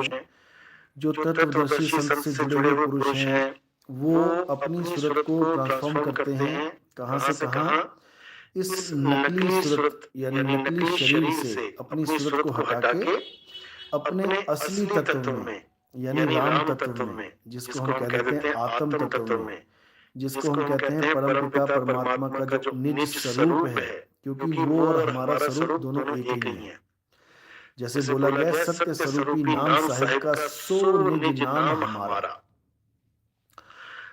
पुरुष हैं, जो तत्वदर्शी संत से जुड़े हुए पुरुष हैं, वो अपनी सूरत को ट्रांसफ़ॉर्म करते हैं, कहाँ से कहाँ? इस नकली सूरत यानी नकली शरीर से अपनी सूरत को हटा के अपने असली तत्व में यानी राम तत्व में, जिसको हम कह देते हैं आत्म तत्व में, जिसको हम कहते हैं परमपिता परमात्मा का जो निज स्वरूप है, क्योंकि वो और हमारा स्वरूप दोनों एक ही हैं। जैसे बोला गया है, सत्य स्वरूपी नाम साहिब का सो निज नाम हमारा।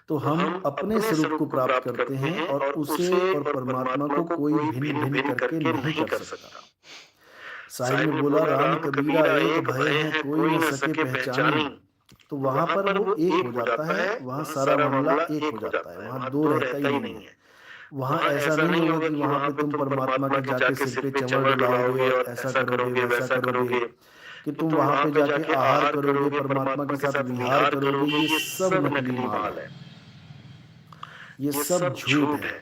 तो हम अपने स्वरूप को प्राप्त करते हैं और उसे और परमात्मा को कोई भिन्न भिन्न करके नहीं कर सकता। साहिब ने बोला, राम कबीरा एक भय है कोई न सके पहचानी। तो वहां पर वो एक हो जाता है, वहां सारा मामला एक हो जाता है, वहां दो रहता ही नहीं है। वहां ऐसा नहीं होगा कि वहां पे तुम परमात्मा के जाके सिर पे चंवर डुलाओगे और ऐसा करोगे वैसा करोगे, कि तुम वहां पे जाके आहार करोगे, परमात्मा के साथ विहार करोगे। ये सब नकली माल है, ये सब झूठ है।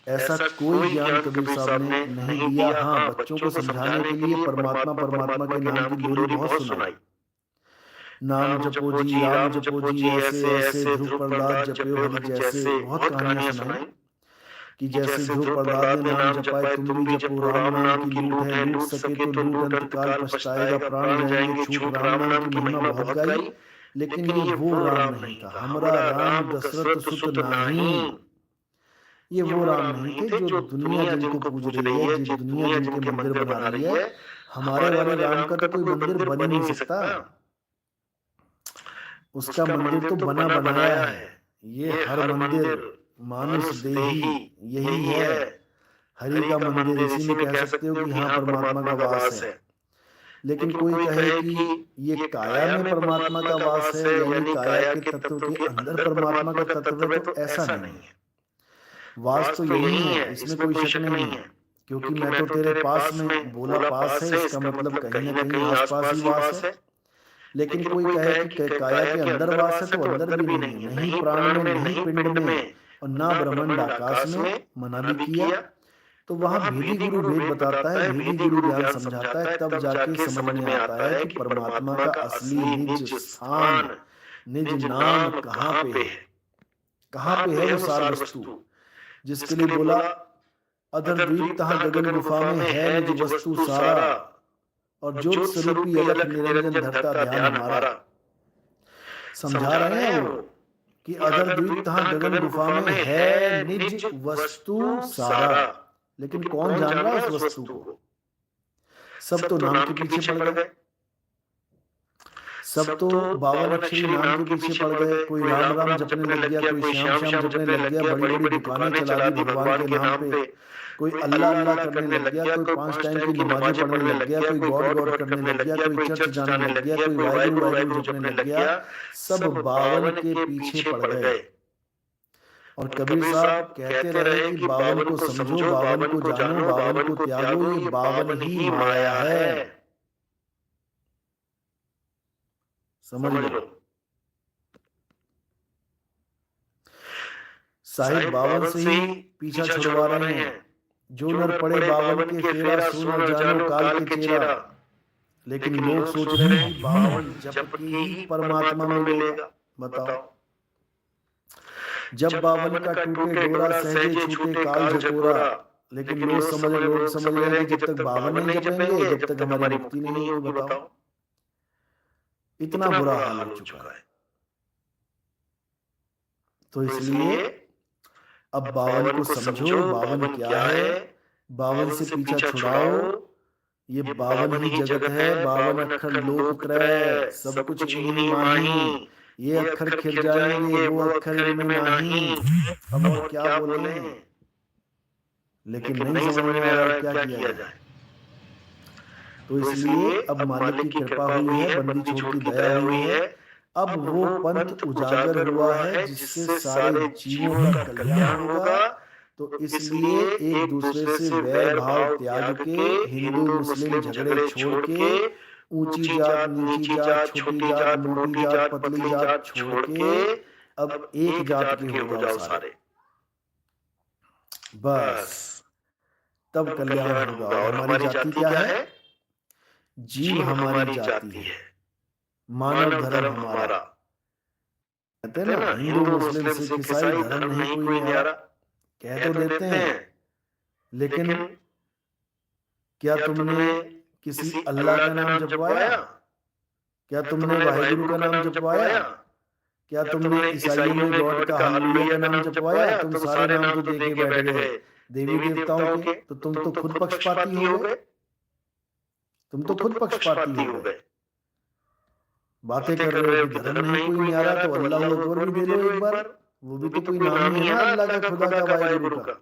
ऐसा कोई ज्ञान कबीर साहब ने नहीं दिया। हाँ, बच्चों को समझाने के लिए परमात्मा परमात्मा के नाम की लोरी बहुत सुनाई। नाम जपो जी, राम जपो जी, ऐसे ऐसे ध्रुव प्रहलाद जपयो हरि जैसे, बहुत कहानियां सुनाई कि जैसे ध्रुव प्रहलाद ने नाम जपाए तुम भी जपो। राम नाम की लूट है, लूट सके तो लूट, अंतकाल पछताएगा, प्राण जाएंगे छूट। राम नाम की महिमा बहुत गाई, लेकिन ये वो राम नहीं था। हमरा राम दशरथ सुत नाही। ये वो राम नहीं थे जो दुनिया जिनको पूज रही है, जो दुनिया जिनके मंदिर बना रही है। हमारे वाले राम का तो कोई मंदिर बन ही नहीं सकता। उसका मंदिर तो बना बनाया है। ये हर मंदिर मानुष देही यही है हरि का मंदिर। इसी में कह सकते हो कि हाँ, परमात्मा का वास है। लेकिन कोई कहे कि ये काया में परमात्मा का वास है, यानी काया के तत्व के अंदर परमात्मा का तत्व है, तो ऐसा नहीं है। वास तो यही है, इसमें कोई शक नहीं है। क्योंकि मैं तो तेरे पास में बोला, पास है, इसका मतलब कहीं ना कहीं आसपास ही वास है। लेकिन कोई कहे कि काया के अंदर वास है, तो अंदर भी नहीं है, नहीं प्राण में, नहीं पिंड में, और ना ब्रह्मांड आकाश में। मना भी किया। तो वहां भेदी गुरु भेद बताता है, भेदी गुरु ज्ञान समझाता है, तब जाके समझ में आता है कि परमात्मा का असली निज स्थान, निज नाम कहाँ पे है। कहाँ पे है वो सार वस्तु, जिसके लिए बोला अधर द्वीप तहां गगन गुफा में है निज वस्तु सारा, और ज्योत स्वरूपी अलख निरंजन धरता ध्यान हमारा। समझा रहे हैं वो कि अधर द्वीप तहां गगन गुफा में है निज वस्तु सारा, लेकिन कौन जान रहा है उस वस्तु को? सब तो नाम के पीछे पड़ गए, सब तो 52 अक्षरी नाम के पीछे पड़ गए। कोई राम राम जपने लग गया, कोई श्याम श्याम जपने लग गया, बड़ी बड़ी दुकानें चला दी भगवान के नाम पे। कोई अल्लाह अल्लाह करने लग गया, कोई 5 टाइम की नमाजें पढ़ने लग गया, कोई गॉड गॉड करने लग गया, कोई चर्च जाने लग गया, कोई वाहिगुरु वाहिगुरु जपने लग गया। सब 52 के पीछे पड़ गए। और कबीर साहब कहते रहे कि 52 को समझो, 52 को जानो, 52 को त्यागो, ये 52 ही माया है। समझ लो, साहिब 52 से ही पीछा छुड़वा रहे हैं। जो नर पड़े 52 के फेरा, सो नर जानो काल के चेहरा। लेकिन लोग सोच रहे हैं कि 52 जप के ही परमात्मा मिलेगा। बताओ, जब 52 का टूटे डोरा, सहजे छूटे काल झकोरा। लेकिन लोग समझ रहे हैं कि जब तक 52 नहीं जपेंगे, जब तक हमारी मुक्ति नहीं होगी। बताओ, इतना बुरा हाल हो चुका है। तो इसलिए अब 52 को समझो, 52 क्या है, 52 से पीछा छुड़ाओ। ये 52 ही जगत है, 52 अक्षर लोक त्रय, सब कुछ इन्हीं माही। ये अक्षर खिर जाएंगे, वो अक्षर इनमें नहीं। अब और क्या बोले, लेकिन नहीं समझ में आ रहा है क्या किया जाए। तो इसलिए अब मालिक की कृपा हुई है, बंदी छोड़ की दया हुई है। अब वो पंथ उजागर हुआ है जिससे सारे जीवों का कल्याण होगा। तो इसलिए एक दूसरे से वैर भाव त्याग के, हिंदू मुस्लिम झगड़े छोड़ के, ऊंची जात नीची जात, छोटी जात मोटी जात पतली जात छोड़ के अब एक जात के हो जाओ सारे। बस तब कल्याण होगा। और हमारी जाति क्या है? जीव हमारी जाति है। मानव धर्म हमारा। कहते हैं ना, हिंदू मुस्लिम सिख ईसाई धर्म नहीं कोई न्यारा, कह तो देते हैं, लेकिन क्या तुमने किसी अल्लाह का नाम जपवाया? क्या तुमने वाहिगुरु का नाम जपवाया? क्या तुमने ईसाइयों में गॉड का हालेलुया का नाम जपवाया? तुम सारे नाम तो दे के बैठ गए देवी देवताओं के, तो तुम तो खुद पक्षपाती हो गए। तुम तो खुद पक्षपाती हो गए। बातें कर रहे हो कि धर्म नहीं कोई न्यारा, तो अल्लाह अकबर भी दे लो एक बार। वो भी तो कोई नाम ही है ना, अल्लाह का, खुदा का, वाहिगुरु का।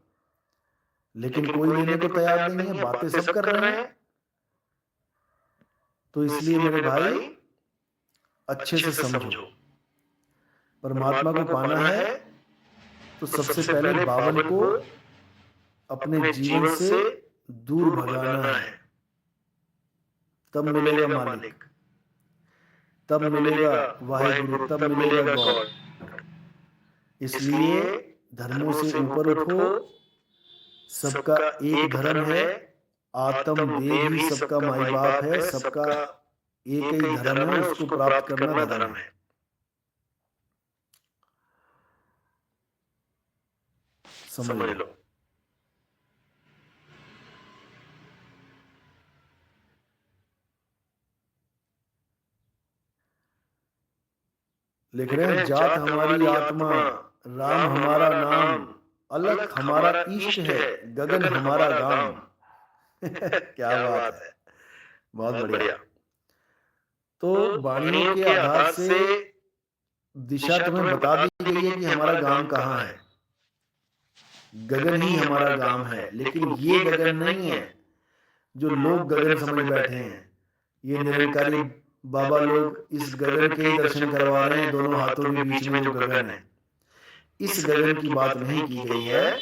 लेकिन कोई देने को तैयार नहीं है, बातें सब कर रहे हैं। तो इसलिए मेरे भाई अच्छे से समझो, परमात्मा को पाना है तो सबसे पहले बावन को अपने जीवन से दूर भगाना है, तब मिलेगा मालिक, तब मिलेगा वाहिगुरु, तब मिलेगा गॉड। इसलिए धर्मों से ऊपर उठो, सबका एक धर्म है, आत्म देह ही सबका माई बाप है, सबका एक ही धर्म है, उसको प्राप्त करना धर्म है। समझ लो। लिख रहे हैं, जात हमारी आत्मा, राम हमारा नाम, अलग हमारा इष्ट है, गगन हमारा गाम। क्या बात है, बहुत बढ़िया। तो वाणियों के आधार से दिशा तुम्हें बता दी गई है कि हमारा गांव कहाँ है। गगन ही हमारा गांव है, लेकिन ये गगन नहीं है जो लोग गगन समझ बैठे हैं। ये निरंकारी बाबा लोग इस गगन के दर्शन करवा रहे हैं, दोनों हाथों के बीच में जो गगन है। इस गगन की बात नहीं की गई है,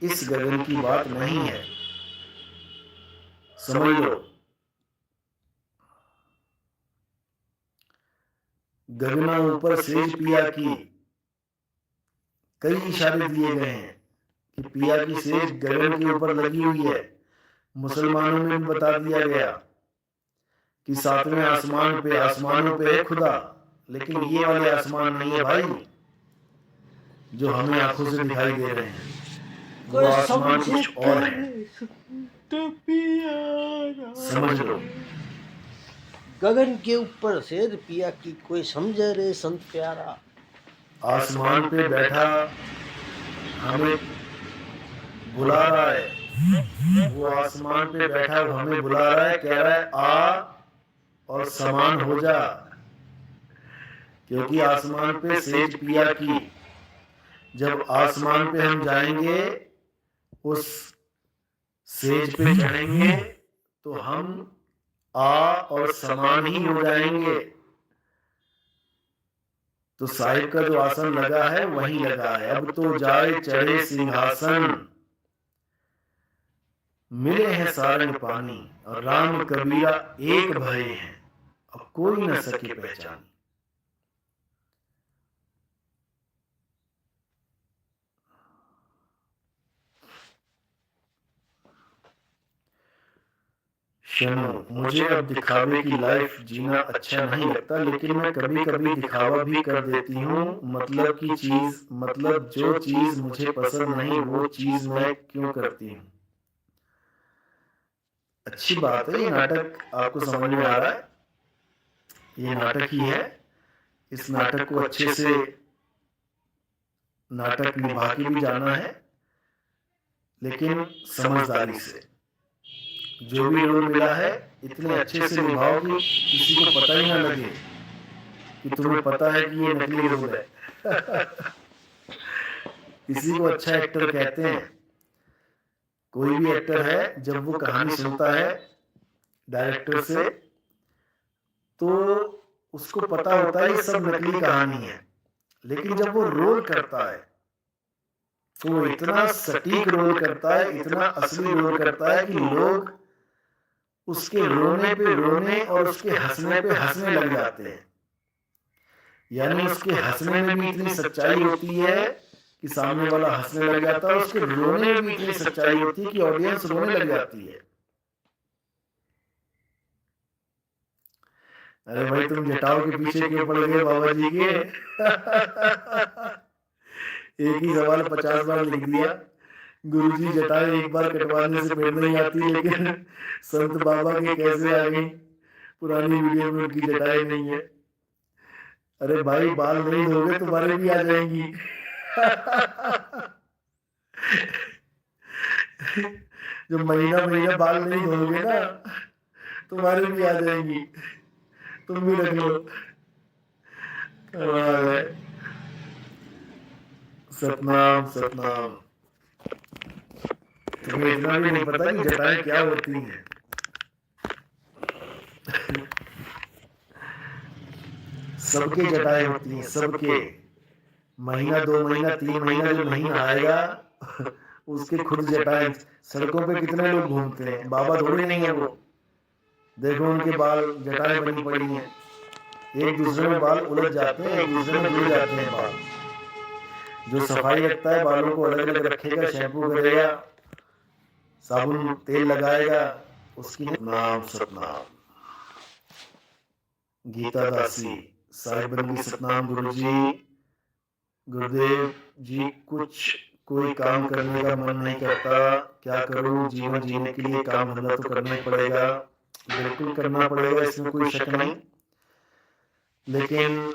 इस गगन की बात नहीं है, समझ लो। गगना ऊपर सेज पिया की, कई इशारे दिए गए हैं कि पिया की सेज गगन के ऊपर लगी हुई है। मुसलमानों में भी बता दिया गया कि सातवें आसमान पे, आसमानों पे है खुदा, लेकिन ये वाले आसमान नहीं है भाई जो हमें आंखों से दिखाई दे रहे हैं, वो आसमान कुछ और है। समझ लो। गगन के ऊपर सेज पिया की, कोई समझे रे संत प्यारा। आसमान पे बैठा हमें बुला रहा है, वो आसमान पे बैठा हमें बुला रहा है, कह रहा है आ और समान हो जा, क्योंकि आसमान पे सेज पिया की। जब आसमान पे हम जाएंगे, उस सेज पे चढ़ेंगे, तो हम आ और समान ही हो जाएंगे। तो साहिब का जो आसन लगा है वही लगा है। अब तो जाए चढ़े सिंहासन, मिले हैं सारंग पानी, और राम कबीरा एक भय हैं, अब कोई न सके पहचान। शनो, मुझे अब दिखावे की लाइफ जीना अच्छा नहीं लगता, लेकिन मैं कभी कभी दिखावा भी कर देती हूँ। मतलब की चीज, मतलब जो चीज मुझे पसंद नहीं वो चीज मैं क्यों करती हूँ। अच्छी बात है, ये नाटक आपको समझ में आ रहा है, ये नाटक ही है। इस नाटक को अच्छे से नाटक निभा के भी जाना है, लेकिन समझदारी से। जो भी रोल मिला है इतने अच्छे से निभाओ कि किसी को पता ही ना लगे कि तुम्हें पता है कि ये नकली रोल है। किसी को अच्छा एक्टर कहते हैं। कोई भी एक्टर है, जब वो कहानी सुनता है डायरेक्टर से, तो उसको पता होता है ये सब नकली कहानी है, लेकिन जब वो रोल करता है तो वो इतना सटीक रोल करता है, इतना असली रोल करता है कि लोग उसके रोने पे रोने और उसके हंसने पे हंसने लग जाते हैं। यानी उसके हंसने में भी इतनी सच्चाई होती है कि सामने वाला हंसने लग जाता है, उसके रोने में भी इतनी सच्चाई होती है कि ऑडियंस रोने लग जाती है। अरे भाई तुम जटाओं के पीछे क्यों पड़ गए बाबा जी के? एक ही सवाल 50 बार लिख दिया। गुरुजी जटाएं एक बार कटवाने से पेड़ नहीं आती, लेकिन संत बाबा के कैसे आ गई? पुरानी वीडियो में उनकी जटाएं नहीं है। अरे भाई बाल नहीं धोगे तुम्हारे भी आ जाएंगी। जब महीना महीना बाल नहीं धोगे ना, तुम्हारे भी आ जाएंगी, तुम भी रख लो। कमाल है। सतनाम सतनाम। तुम्हें इतना भी नहीं पता कि जटाएं क्या होती हैं। सबके जटाएं होती हैं, सबके। महीना 2 महीना 3 महीना जो नहीं नहाएगा उसके खुद जटाएं। सड़कों पे कितने लोग घूमते हैं, बाबा थोड़ी नहीं है वो। देखो उनके बाल जटाएं बनी पड़ी हैं, एक दूसरे में बाल उलझ जाते हैं, एक दूसरे में जुड़ जाते हैं बाल। जो सफाई रखता है, बालों को अलग अलग रखेगा, शैम्पू करेगा, साबुन तेल लगाएगा, उसकी नाम सतनाम। गीता दासी साहिब बंदी सतनाम। गुरुजी गुरुदेव जी कुछ कोई काम करने का मन नहीं करता, क्या करूं? जीवन जीने के लिए काम धंधा तो करना ही पड़ेगा। बिल्कुल करना पड़ेगा, इसमें कोई शक नहीं। लेकिन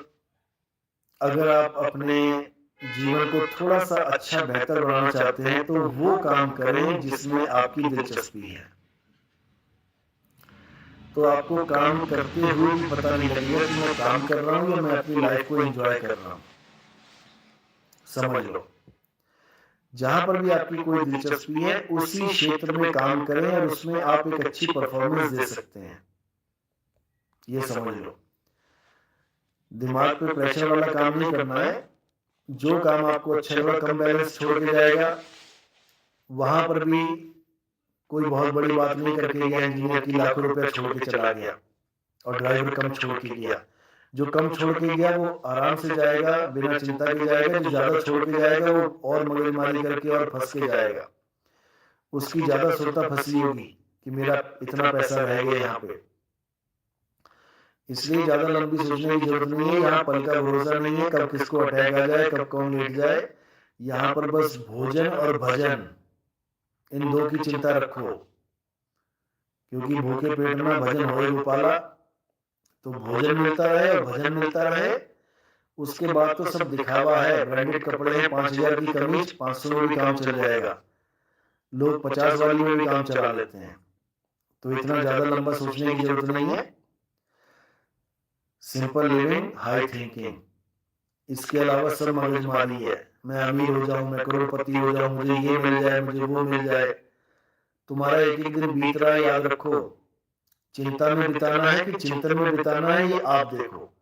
अगर आप अपने जीवन को थोड़ा सा अच्छा बेहतर बनाना चाहते हैं तो वो काम करें जिसमें आपकी दिलचस्पी है। तो आपको काम करते हुए भी पता नहीं लगेगा कि मैं काम कर रहा हूं या मैं अपनी लाइफ को एंजॉय कर रहा हूं। समझ लो, जहां पर भी आपकी कोई दिलचस्पी है उसी क्षेत्र में काम करें और उसमें आप एक अच्छी परफॉर्मेंस दे सकते हैं, ये समझ लो। दिमाग पे प्रेशर वाला काम नहीं करना है। जो काम आपको अच्छा लगा, कम बैलेंस छोड़ के जाएगा, वहां पर भी कोई बहुत बड़ी बात नहीं करके गया, इंजीनियर की लाखों रुपया छोड़ के चला गया और ड्राइवर कम छोड़ के गया। जो कम छोड़ के गया वो आराम से जाएगा, बिना चिंता के जाएगा। जो ज्यादा छोड़ के जाएगा वो और मगजमारी करके और फंस के जाएगा। उसकी ज्यादा सुरता फंसी होगी कि मेरा इतना पैसा रह गया यहाँ पे। इसलिए ज्यादा लंबी सोचने की जरूरत नहीं है। यहाँ पल का भरोसा नहीं है, कब किसको अटैक आ जाए, कब कौन लेट जाए। यहाँ पर बस भोजन और भजन, इन दो की चिंता रखो, क्योंकि भूखे पेट में भजन होए गोपाला। तो भोजन मिलता रहे और भजन मिलता रहे। उसके बाद तो सब दिखावा है, ब्रांडेड कपड़े हैं, 5000 की कमीज 500 में भी काम चल जाएगा। लोग 50 वाली में भी काम चला लेते हैं। तो इतना ज्यादा लंबा सोचने की जरूरत नहीं है। सिंपल लिविंग, हाई थिंकिंग, इसके अलावा सब मगजमारी है। मैं अमीर हो जाऊं, मैं करोड़पति हो जाऊं, मुझे ये मिल जाए, मुझे वो मिल जाए। तुम्हारा एक एक दिन बीत रहा है, याद रखो। चिंता में बिताना है कि चिंतन में बिताना है, ये आप देखो।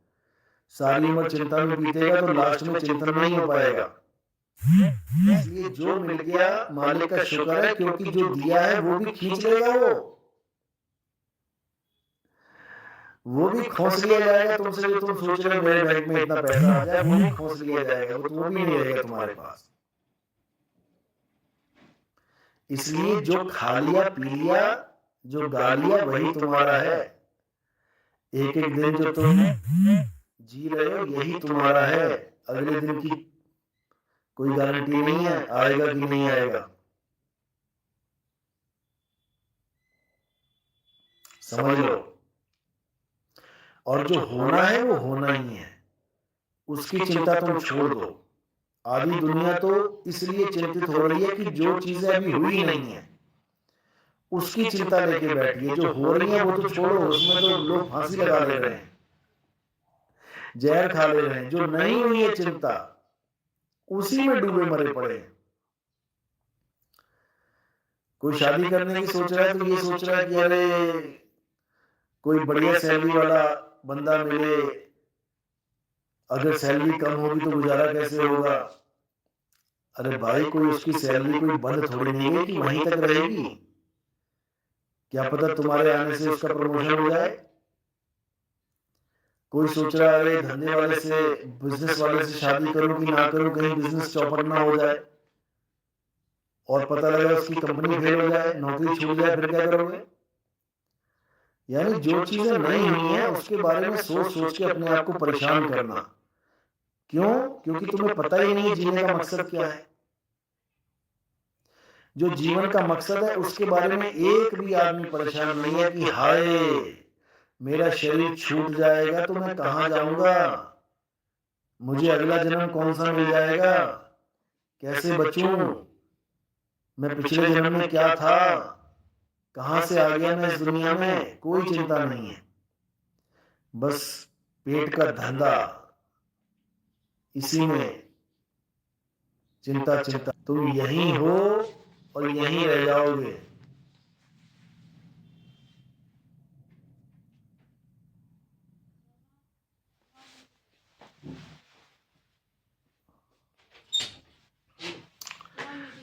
सारी उम्र चिंता में बीतेगा तो लास्ट में चिंतन नहीं हो पाएगा। इसलिए जो मिल गया मालिक का शुक्र है, क्योंकि जो दिया है वो भी खींच लेगा, वो भी खोस लिया जाएगा तुमसे। जो तुम सोच रहे हो मेरे बैंक में इतना पैसा आ जाए, वो भी खोस लिया जाएगा, वो भी नहीं रहेगा तुम्हारे पास। इसलिए जो खा लिया पी लिया, जो गा लिया, वही तुम्हारा है। एक एक दिन जो तुम जी रहे हो यही तुम्हारा है। अगले दिन की कोई गारंटी नहीं है आएगा कि नहीं आएगा। समझ लो। और जो होना है वो होना ही है, उसकी चिंता तुम छोड़ दो। आधी दुनिया तो इसलिए चिंतित हो रही है कि जो चीजें अभी हुई नहीं है उसकी चिंता लेके बैठी है। जो हो रही है वो तो छोड़ो, उसमें तो लोग फांसी लगा ले रहे हैं, जहर खा ले रहे हैं। जो नहीं हुई है चिंता, उसी में डूबे मरे पड़े हैं। कोई शादी करने की सोच रहा है तो ये सोच रहा है कि अरे कोई बढ़िया सैलरी वाला बंदा मिले, अगर सैलरी कम होगी तो गुजारा कैसे होगा। अरे भाई कोई उसकी सैलरी कोई बंद थोड़ी नहीं है कि वहीं तक रहेगी। क्या पता तुम्हारे आने से उसका प्रमोशन हो जाए। कोई सोच रहा है अरे धंधे वाले से, बिजनेस वाले से शादी करूं कि ना करूं, कहीं बिजनेस चौपट ना हो जाए और पता लगा उसकी कंपनी फेल हो जाए, नौकरी छूट जाए, फिर क्या करोगे। यानी जो चीजें नहीं हुई हैं उसके बारे में सोच सोच के अपने आप को परेशान करना। क्यों? क्योंकि तुम्हें पता ही नहीं है जीने का मकसद क्या है। जो जीवन का मकसद है उसके बारे में एक भी आदमी परेशान नहीं है कि हाय मेरा शरीर छूट जाएगा तो मैं कहाँ जाऊंगा, मुझे अगला जन्म कौन सा मिल जाएगा, कैसे बचूं, मैं पिछले जन्म में क्या था, कहां से आ गया मैं इस दुनिया में। कोई चिंता नहीं है, बस पेट का धंधा, इसी में चिंता चिंता। तुम यहीं हो और यहीं रह जाओगे।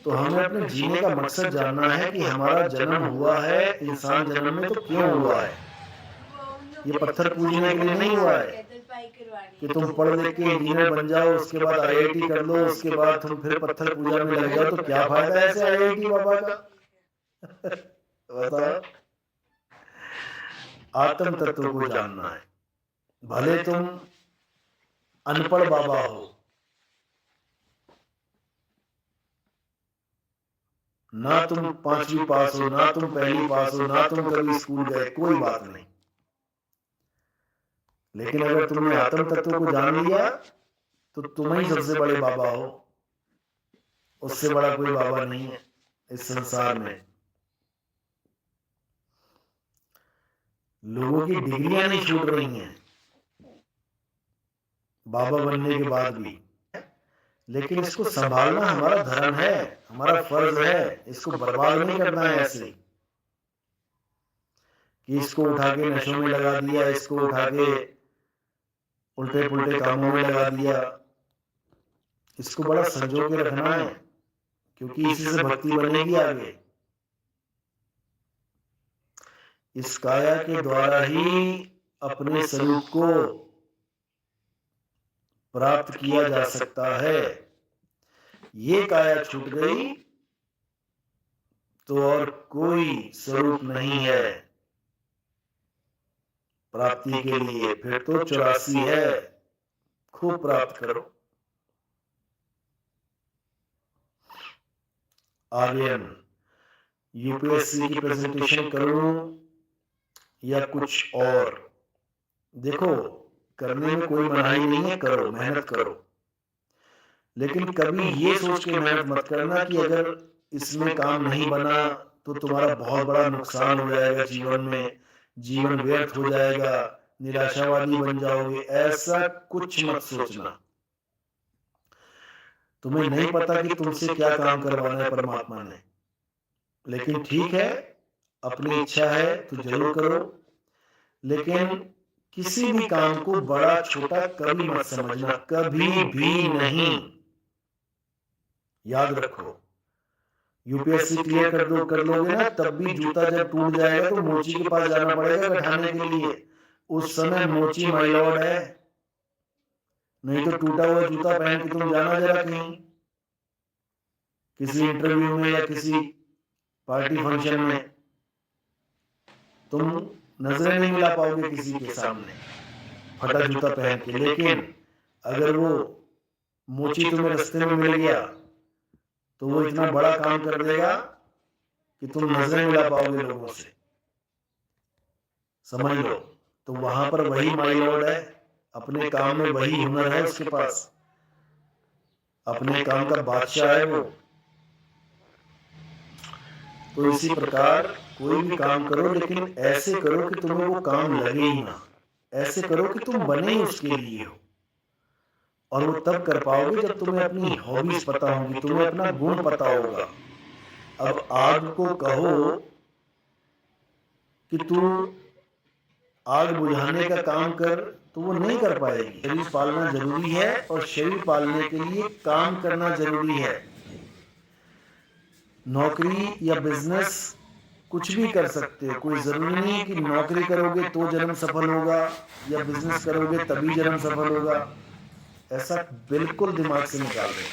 तो हमें अपने जीने का मकसद जानना है कि हमारा जन्म हुआ है इंसान जन्म में तो क्यों हुआ है। ये पत्थर पूजने के लिए नहीं हुआ है कि तुम पढ़ लिख के इंजीनियर बन जाओ, उसके बाद आईआईटी कर लो, उसके बाद तुम फिर पत्थर पूजा में लग जाओ। तो क्या फायदा है ऐसे आईआईटी बाबा का? बताओ। आत्म तत्व को जानना है। भले तुम अनपढ़ बाबा हो, ना तुम 5वीं पास हो, ना तुम पहली पास हो, ना तुम कभी स्कूल गए, कोई बात नहीं। लेकिन अगर तुमने आत्म तत्व को जान लिया तो तुम ही सबसे बड़े बाबा हो। उससे बड़ा कोई बाबा नहीं है इस संसार में। लोगों की डिग्रियां नहीं छूट रही हैं बाबा बनने के बाद भी, लेकिन इसको संभालना हमारा धर्म है, हमारा फर्ज है। इसको बर्बाद नहीं करना है ऐसे कि इसको उठा के नशों में लगा दिया, इसको उठा के उल्टे पुल्टे कामों में लगा दिया। इसको बड़ा संजो के रखना है, क्योंकि इसी से भक्ति बनेगी आगे। इस काया के द्वारा ही अपने स्वरूप को प्राप्त किया जा सकता है। ये काया छूट गई तो और कोई स्वरूप नहीं है प्राप्ति के लिए। फिर तो 84 है, खूब प्राप्त करो। आर्यन, यूपीएससी की प्रेजेंटेशन करूं या कुछ और, देखो करने में कोई मनाही नहीं है, करो, मेहनत करो। लेकिन कभी ये सोच के मेहनत मत करना कि अगर इसमें काम नहीं बना तो तुम्हारा बहुत बड़ा नुकसान हो जाएगा जीवन में, जीवन व्यर्थ हो जाएगा, निराशावादी बन जाओगे। ऐसा कुछ मत सोचना। तुम्हें नहीं पता कि तुमसे क्या काम करवाना है परमात्मा ने, लेकिन ठीक है, अपनी इच्छा है तो जरूर करो। लेकिन किसी भी काम को बड़ा छोटा कभी मत समझना, कभी भी नहीं। याद रखो, यूपीएससी क्लियर कर लोगे ना, तब भी जूता जब टूट जाएगा तो मोची के पास जाना पड़ेगा बैठाने के लिए। उस समय मोची माय लॉर्ड है, नहीं तो टूटा हुआ जूता पहन के तुम जाना जरा कहीं, किसी इंटरव्यू में या किसी पार्टी फंक्शन में, तुम नजरें नहीं मिला पाओगे किसी के सामने फटा जूता पहन के। लेकिन अगर वो मोची तुम्हें रास्ते में मिल गया तो वो इतना बड़ा काम कर देगा कि तुम नजरें मिला पाओगे लोगों से, समझ लो। तो वहां पर वही माय लॉर्ड है, अपने काम में वही हुनर है उसके पास, अपने काम का बादशाह है वो। तो इसी प्रकार कोई भी काम करो, लेकिन ऐसे करो कि तुम्हें वो काम लगे ही ना। ऐसे करो कि तुम बने ही उसके लिए हो। और वो तब कर पाओगे जब तुम्हें अपनी हॉबीज पता होंगी, तुम्हें अपना गुण पता होगा। अब आग को कहो कि तू आग बुझाने का काम कर तो वो नहीं कर पाएगी। शरीर पालना जरूरी है और शरीर पालने के लिए काम करना जरूरी है। नौकरी या बिजनेस कुछ भी कर सकते हो, कोई जरूरी नहीं कि नौकरी करोगे तो जन्म सफल होगा या बिजनेस करोगे तभी जन्म सफल होगा। ऐसा बिल्कुल दिमाग से निकाल देना।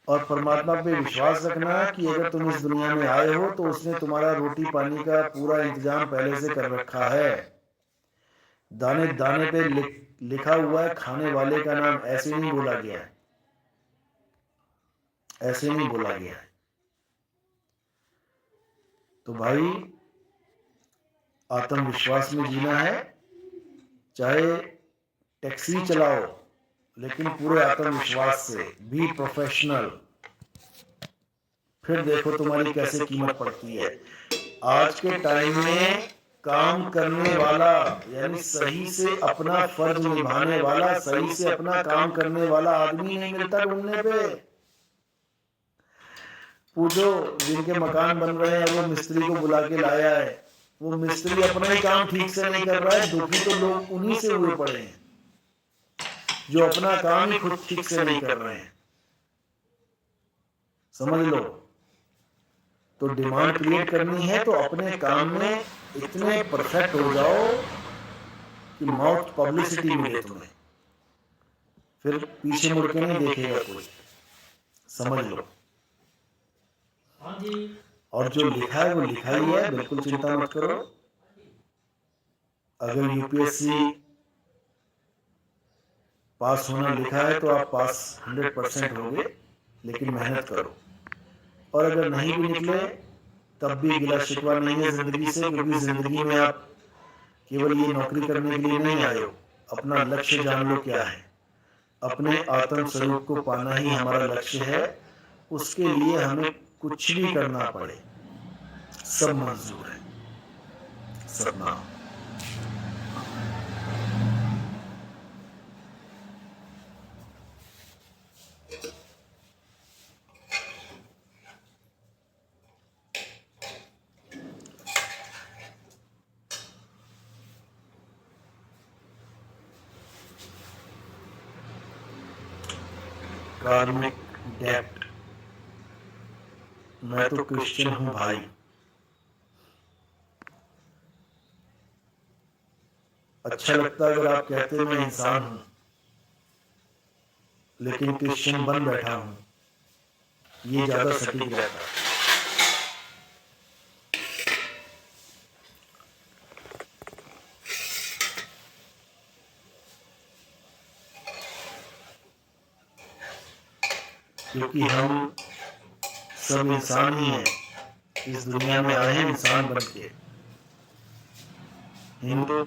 और परमात्मा पे विश्वास रखना कि अगर तुम इस दुनिया में आए हो तो उसने तुम्हारा रोटी पानी का पूरा इंतजाम पहले से कर रखा है। दाने दाने पे लिखा हुआ है खाने वाले का नाम, ऐसे नहीं बोला गया है, ऐसे नहीं बोला गया है। तो भाई आत्मविश्वास में जीना है, चाहे टैक्सी चलाओ लेकिन पूरे आत्मविश्वास से, बी प्रोफेशनल। फिर देखो तुम्हारी कैसे कीमत पड़ती है। आज के टाइम में काम करने वाला यानी सही से अपना फर्ज निभाने वाला, सही से अपना काम करने वाला आदमी नहीं मिलता ढूंढने पे। पूछो जिनके मकान बन रहे हैं वो मिस्त्री को बुला के लाया है, वो मिस्त्री अपना ही काम ठीक से नहीं कर रहा है, दुखी तो लोग उन्हीं से हुए पड़े हैं जो अपना काम ही खुद ठीक से नहीं कर रहे हैं। समझ लो। तो डिमांड क्रिएट करनी है तो अपने काम में इतने परफेक्ट हो जाओ कि माउथ पब्लिसिटी मिले तुम्हें, फिर पीछे मुड़ के नहीं देखेगा कोई। समझ लो। और जो लिखा है वो लिखा ही है, बिल्कुल चिंता मत करो। अगर यूपीएससी पास होना लिखा है तो आप पास 100% होगे, लेकिन मेहनत करो। और अगर नहीं भी निकले तब भी गिला शिकवा नहीं है जिंदगी से, क्योंकि जिंदगी में आप केवल ये नौकरी करने के लिए नहीं आए हो। अपना लक्ष्य जान लो क्या है। अपने आत्म स्वरूप को पाना ही हमारा लक्ष्य है। उसके लिए हमें कुछ भी करना पड़े सब मंजूर है। सपना कार्मिक डेप्ट। मैं तो क्रिश्चियन हूं भाई। अच्छा लगता अगर आप कहते मैं इंसान हूं, लेकिन क्रिश्चियन बन बैठा हूं, ये ज्यादा सटीक रहता। क्योंकि हम सब इंसान ही हैं, इस दुनिया में आए हैं इंसान बन के। हिंदू